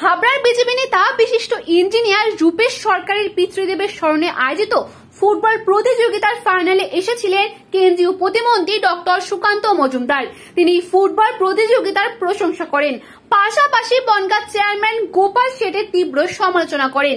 হাবড়ার BJP নেতা বিশিষ্ট engineer Rupesh সরকারের পিতৃদেবের স্মরণে আয়োজিত ফুটবল প্রতিযোগিতার ফাইনালে এসেছিলেন কেন্দ্রীয় প্রতিমন্ত্রী ডক্টর সুকান্ত মজুমদার। তিনি ফুটবল প্রতিযোগিতার প্রশংসা করেন, পাশাপাশি বনগাঁ চেয়ারম্যান গোপাল শেঠের তীব্র সমালোচনা করেন।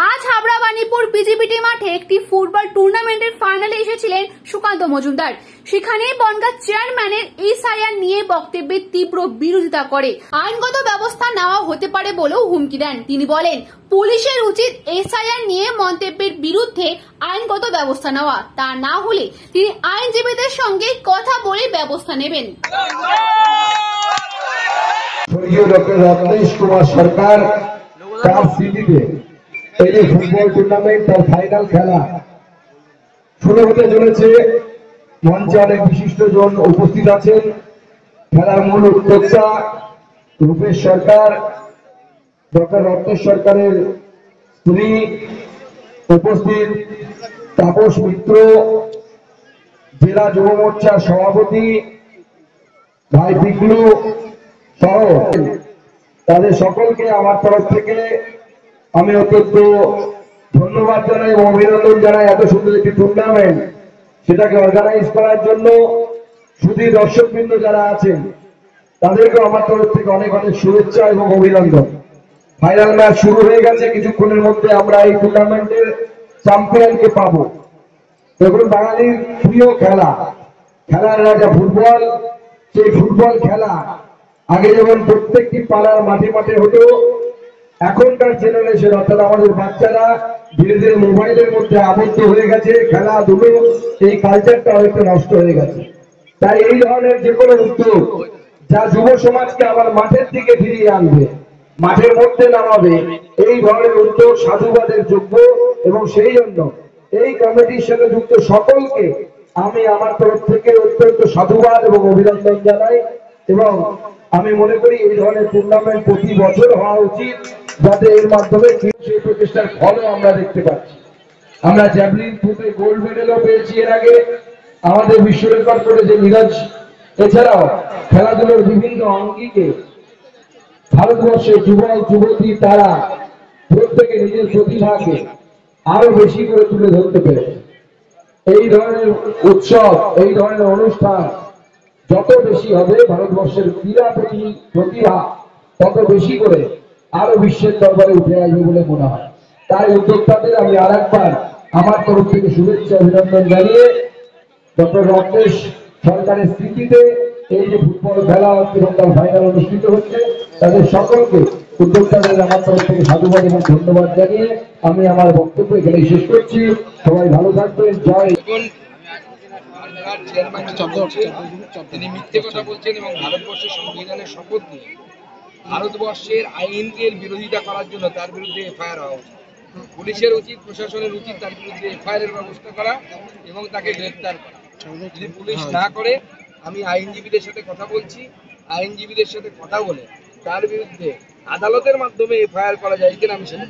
আজ হাবড়া বাণীপুর বিজেপিটি মাঠে একটি ফুটবল টুর্নামেন্টের ফাইনালে এসেছিলেন সুকান্ত মজুমদার। সেখানে বনগাঁ চেয়ারম্যানের এসআইআর নিয়ে বক্তব্যের তীব্র বিরোধিতা করে আইনগত ব্যবস্থা নেওয়া হতে পারে বলেও হুমকি দেন। তিনি বলেন, পুলিশের উচিত এসআইআর নিয়ে মন্তব্যের বিরুদ্ধে আইনগত ব্যবস্থা নেওয়া, তা না হলে তিনি আইনজীবীদের সঙ্গে কথা বলে ব্যবস্থা নেবেন। ডক্টর রত্নেশ কুমার সরকার তার স্মৃতিতে এই যে ফুটবল টুর্নামেন্ট তার ফাইনাল খেলা শুরু হতে চলেছে। মঞ্চে অনেক বিশিষ্ট জন উপস্থিত আছেন। খেলার মূল উদ্যোক্তা রূপেশ সরকার, ডক্টর রত্নেশ সরকারের স্ত্রী উপস্থিত, তাপস মিত্র জেলা যুব মোর্চার সভাপতি ভাই পিকলু সহ তাদের সকলকে আমার তরফ থেকে আমি অত্যন্ত ধন্যবাদ জানাই এবং অভিনন্দন জানাই। এত সুন্দর একটি টুর্নামেন্ট সেটাকে অর্গানাইজ করার জন্য শুধু দর্শকবৃন্দ যারা আছেন তাদেরকে আমার তরফ থেকে অনেক অনেক শুভেচ্ছা এবং অভিনন্দন। ফাইনাল ম্যাচ শুরু হয়ে গেছে, কিছুক্ষণের মধ্যে আমরা এই টুর্নামেন্টের চ্যাম্পিয়নকে পাবো। দেখুন, বাঙালির প্রিয় খেলা, খেলার রাজা ফুটবল। সেই ফুটবল খেলা আগে যেমন প্রত্যেকটি পাড়ার মাঠে মাঠে হতো, এখনকার জেনারেশন অর্থাৎ আমাদের বাচ্চারা ধীরে ধীরে মোবাইলের মধ্যে আবদ্ধ হয়ে গেছে। খেলাধুলো এই কালচারটা অনেকটা নষ্ট হয়ে গেছে। তাই এই ধরনের যে কোনো উদ্যোগ যা যুব সমাজকে আবার মাঠের দিকে ফিরিয়ে আনবে, মাঠের মধ্যে নামাবে, এই ধরনের উদ্যোগ সাধুবাদের যোগ্য। এবং সেই জন্য এই কমিটির সাথে যুক্ত সকলকে আমি আমার তরফ থেকে অত্যন্ত সাধুবাদ এবং অভিনন্দন জানাই। এবং আমি মনে করি এই ধরনের টুর্নামেন্ট প্রতি বছর হওয়া উচিত, যাতে এর মাধ্যমে সেই প্রচেষ্টার ফলও আমরা দেখতে পাচ্ছি। আমরা জ্যাভলিন থ্রোতে গোল্ড মেডেলও পেয়েছি এর আগে, আমাদের বিশ্ব রেকর্ড করেছে নীরজ। এছাড়াও খেলাধুলোর বিভিন্ন অঙ্গিকে ভারতবর্ষের যুবক যুবতী তারা প্রত্যেকে নিজের প্রতিভাকে আরো বেশি করে তুলে ধরতে পেরেছে। এই ধরনের উৎসব, এই ধরনের অনুষ্ঠান যত বেশি হবে, ভারতবর্ষের ক্রীড়া প্রতিভা তত বেশি করে আরো বিশ্বের দরবারে উঠে আসবে বলে মনে হয়। তাই উদ্যোক্তাদের আমি আর একবার আমার তরফ থেকে শুভেচ্ছা অভিনন্দন জানিয়ে ডক্টর রত্নেশ সরকারের স্মৃতিতে এই যে ফুটবল খেলা এবং তার ফাইনাল অনুষ্ঠিত হচ্ছে, তাদের সকলকে উদ্যোক্তাদের আমার তরফ থেকে সাধুবাদ এবং ধন্যবাদ জানিয়ে আমি আমার বক্তব্য এখানে শেষ করছি। সবাই ভালো থাকবেন। জয়। তিনি মিথ্যে কথা বলছেন এবং ভারতবর্ষের সংবিধানের শপথ নিয়ে ভারতবর্ষের আইনকে বিরোধিতা করার জন্য তার বিরুদ্ধে এফআইআর হওয়া উচিত। পুলিশের উচিত, প্রশাসনের উচিত তার বিরুদ্ধে এফআইআর এর ব্যবস্থা করা এবং তাকে গ্রেফতার করা। যদি পুলিশ না করে, আমি আইনজীবীদের সাথে কথা বলছি, আইনজীবীদের সাথে কথা বলে তার বিরুদ্ধে আদালতের মাধ্যমে এফআইআর করা যায় কিনা আমি সেটা